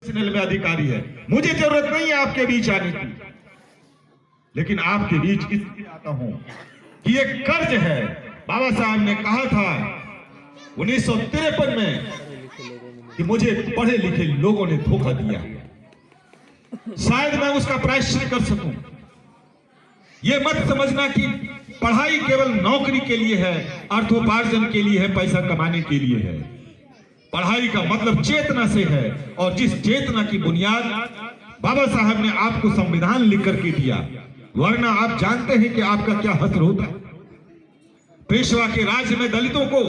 Channel में अधिकारी है, मुझे जरूरत नहीं है आपके बीच आने की, लेकिन आपके बीच इसलिए आता हूं कि ये कर्ज है। बाबा साहब ने कहा था 1953 में कि मुझे पढ़े लिखे लोगों ने धोखा दिया, शायद मैं उसका प्रायश्चित कर सकूं। ये मत समझना कि पढ़ाई केवल नौकरी के लिए है, अर्थोपार्जन के लिए है, पैसा कमाने के लिए है। पढ़ाई का मतलब चेतना से है, और जिस चेतना की बुनियाद बाबा साहब ने आपको संविधान लिख करके दिया, वरना आप जानते हैं कि आपका क्या हश्र होता है। पेशवा के राज्य में दलितों को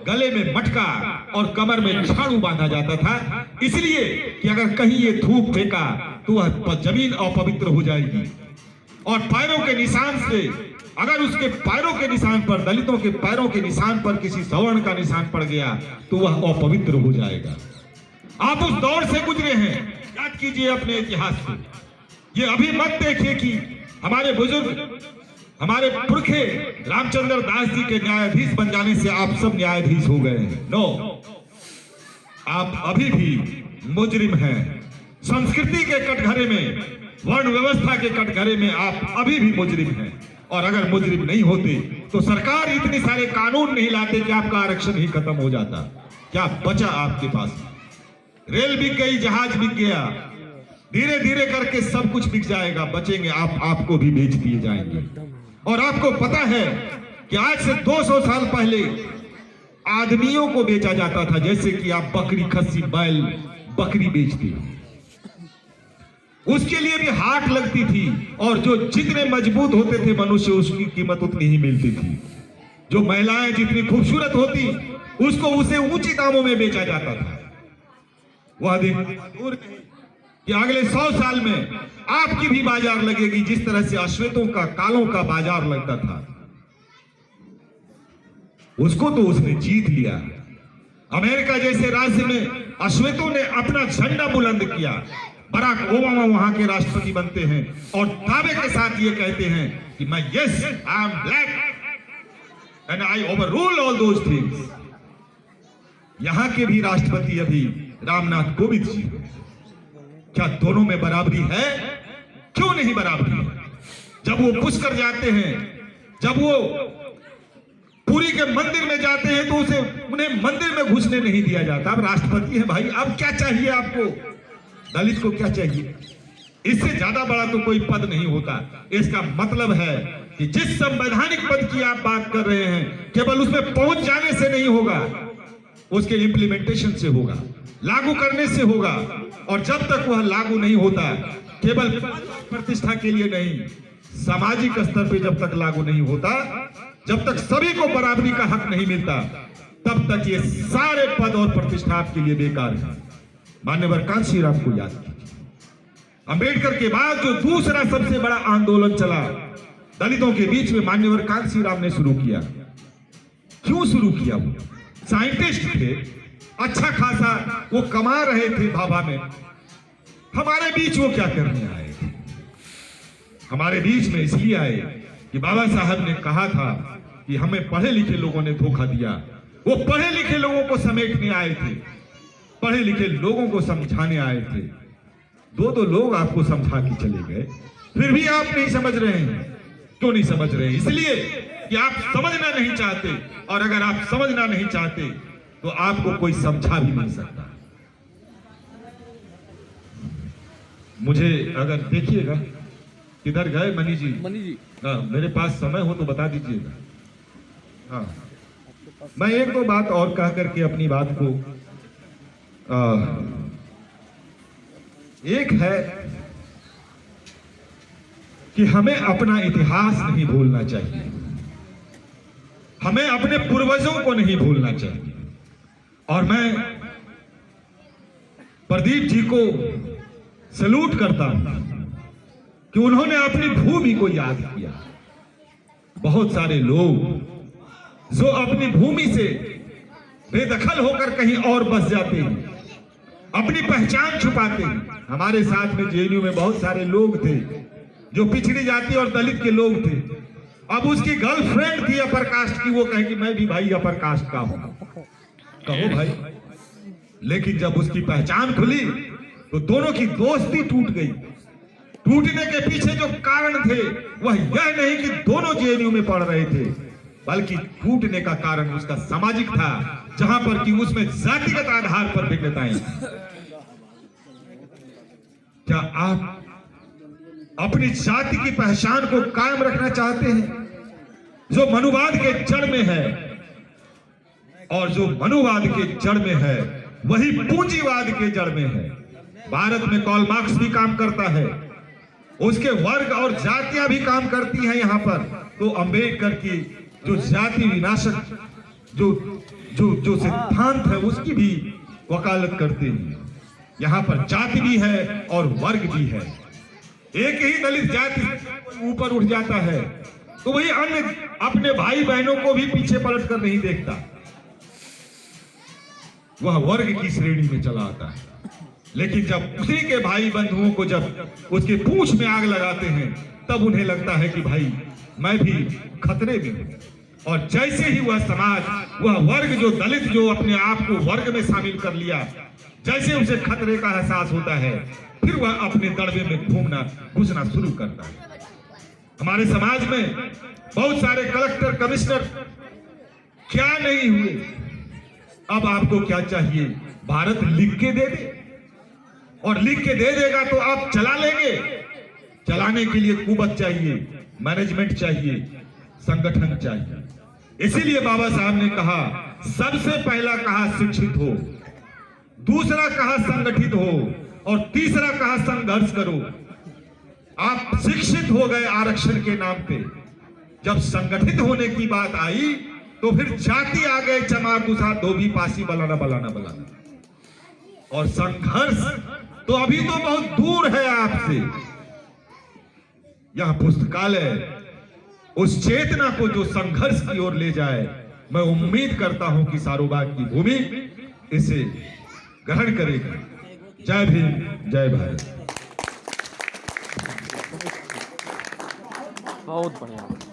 गले में मटका और कमर में झाड़ू बांधा जाता था, इसलिए कि अगर कहीं ये थूक फेंका तो वह जमीन अपवित्र हो जाएगी, और पैरों के निशान से, अगर उसके पैरों के निशान पर, दलितों के पैरों के निशान पर किसी सवर्ण का निशान पड़ गया तो वह अपवित्र हो जाएगा। आप उस दौर से गुजरे हैं, याद कीजिए अपने इतिहास को। ये अभी मत देखिए कि हमारे बुजुर्ग, हमारे पुरखे रामचंद्र दास जी के न्यायाधीश बन जाने से आप सब न्यायाधीश हो गए हैं। नो, आप अभी भी मुजरिम हैं। संस्कृति के कटघरे में, वर्ण व्यवस्था के कटघरे में आप अभी भी मुजरिम हैं। और अगर मुजरिम नहीं होते तो सरकार इतने सारे कानून नहीं लाते कि आपका आरक्षण ही खत्म हो जाता। क्या बचा आपके पास? रेल बिक गई, जहाज बिक गया, धीरे धीरे करके सब कुछ बिक जाएगा, बचेंगे आप, आपको भी बेच दिए जाएंगे। और आपको पता है कि आज से 200 साल पहले आदमियों को बेचा जाता था, जैसे कि आप बकरी, खस्सी, बैल, बकरी बेचते हो, उसके लिए भी हाट लगती थी, और जो जितने मजबूत होते थे मनुष्य, उसकी कीमत उतनी ही मिलती थी। जो महिलाएं जितनी खूबसूरत होती, उसको उसे ऊंची दामों में बेचा जाता था। वह दिन दूर नहीं कि अगले 100 साल में आपकी भी बाजार लगेगी, जिस तरह से अश्वेतों का, कालों का बाजार लगता था। उसको तो उसने जीत लिया। अमेरिका जैसे राज्य में अश्वेतों ने अपना झंडा बुलंद किया। बराक ओबामा वहां के राष्ट्रपति बनते हैं और दावे के साथ ये कहते हैं कि मैं, yes, I am black and I overrule all those things. यहां के भी राष्ट्रपति अभी रामनाथ कोविंद जी। क्या दोनों में बराबरी है? क्यों नहीं बराबरी है? जब वो पुष्कर जाते हैं, जब वो पुरी के मंदिर में जाते हैं, तो उन्हें मंदिर में घुसने नहीं दिया जाता। अब राष्ट्रपति है भाई, अब क्या चाहिए आपको? दलित को क्या चाहिए? इससे ज्यादा बड़ा तो कोई पद नहीं होता। इसका मतलब है कि जिस संवैधानिक पद की आप बात कर रहे हैं, केवल उसमें पहुंच जाने से नहीं होगा, उसके इंप्लीमेंटेशन से होगा, लागू करने से होगा। और जब तक वह लागू नहीं होता, केवल प्रतिष्ठा के लिए नहीं, सामाजिक स्तर पे जब तक लागू नहीं होता, जब तक सभी को बराबरी का हक नहीं मिलता, तब तक ये सारे पद और प्रतिष्ठा आपके लिए बेकार है। मान्यवर कांशीराम को याद कीजिए। अंबेडकर के बाद जो दूसरा सबसे बड़ा आंदोलन चला दलितों के बीच में, मान्यवर कांशीराम ने शुरू किया। क्यों शुरू किया? वो साइंटिस्ट थे, अच्छा खासा वो कमा रहे थे भाभा में। हमारे बीच वो क्या करने आए? हमारे बीच में इसलिए आए कि बाबा साहब ने कहा था कि हमें पढ़े लिखे लोगों ने धोखा दिया। वो पढ़े लिखे लोगों को समेटने आए थे, पढ़े लिखे लोगों को समझाने आए थे। दो लोग आपको समझा के चले गए, फिर भी आप नहीं समझ रहे हैं। क्यों नहीं समझ रहे? इसलिए कि आप समझना नहीं चाहते, और अगर आप समझना नहीं चाहते तो आपको कोई समझा भी नहीं सकता। मुझे अगर देखिएगा, किधर गए मनी जी? हाँ, मेरे पास समय हो तो बता दीजिएगा। हाँ, मैं एक दो बात और कह करके अपनी बात को, एक है कि हमें अपना इतिहास नहीं भूलना चाहिए, हमें अपने पूर्वजों को नहीं भूलना चाहिए। और मैं प्रदीप जी को सैल्यूट करता हूं कि उन्होंने अपनी भूमि को याद किया। बहुत सारे लोग जो अपनी भूमि से बेदखल होकर कहीं और बस जाते हैं, अपनी पहचान छुपाते हैं। हमारे साथ में जेएनयू में बहुत सारे लोग थे जो पिछड़ी जाति और दलित के लोग थे। अब उसकी गर्लफ्रेंड थी अपर कास्ट की, वो कहे कि मैं भी भाई अपर कास्ट का हूं। कहो भाई, लेकिन जब उसकी पहचान खुली तो दोनों की दोस्ती टूट गई। टूटने के पीछे जो कारण थे वह यह नहीं कि दोनों जेएनयू में पढ़ रहे थे, बल्कि टूटने का कारण उसका सामाजिक था, जहां पर कि उसमें जातिगत आधार पर भिन्नताएं। क्या आप अपनी जाति की पहचान को कायम रखना चाहते हैं, जो मनुवाद के जड़ में है? और जो मनुवाद के जड़ में है वही पूंजीवाद के जड़ में है। भारत में कार्ल मार्क्स भी काम करता है, उसके वर्ग और जातियां भी काम करती हैं यहाँ पर। तो अंबेडकर की जो जाति विनाशक जो सिद्धांत है उसकी भी वकालत करते हैं। यहाँ पर जाति भी है और वर्ग भी है। एक ही दलित जाति ऊपर उठ जाता है तो वही अन्य अपने भाई बहनों को भी पीछे पलट कर नहीं देखता, वह वर्ग की श्रेणी में चला आता है। लेकिन जब उसी के भाई बंधुओं को जब उसके पूंछ में आग लगाते हैं तब उन्हें लगता है कि भाई मैं भी खतरे में हूं। और जैसे ही वह समाज, वह वर्ग जो दलित जो अपने आप को वर्ग में शामिल कर लिया, जैसे उसे खतरे का एहसास होता है फिर वह अपने दड़बे में घुसना शुरू करता है। हमारे समाज में बहुत सारे कलेक्टर कमिश्नर क्या नहीं हुए। अब आपको क्या चाहिए? भारत लिख के दे दे, और लिख के दे देगा तो आप चला लेंगे। चलाने के लिए कुवत चाहिए, मैनेजमेंट चाहिए, संगठन चाहिए। इसीलिए बाबा साहब ने कहा, सबसे पहला कहा शिक्षित हो, दूसरा कहा संगठित हो, और तीसरा कहा संघर्ष करो। आप शिक्षित हो गए आरक्षण के नाम पे, जब संगठित होने की बात आई तो फिर जाति आ गए, चमार दूसरा धोबी पासी बलाना बलाना बलाना। और संघर्ष तो अभी तो बहुत दूर है आपसे। यह पुस्तकालय उस चेतना को जो संघर्ष की ओर ले जाए, मैं उम्मीद करता हूं कि सारोबाग की भूमि इसे ग्रहण करेगी। जय भीम, जय भारत। बहुत बढ़िया।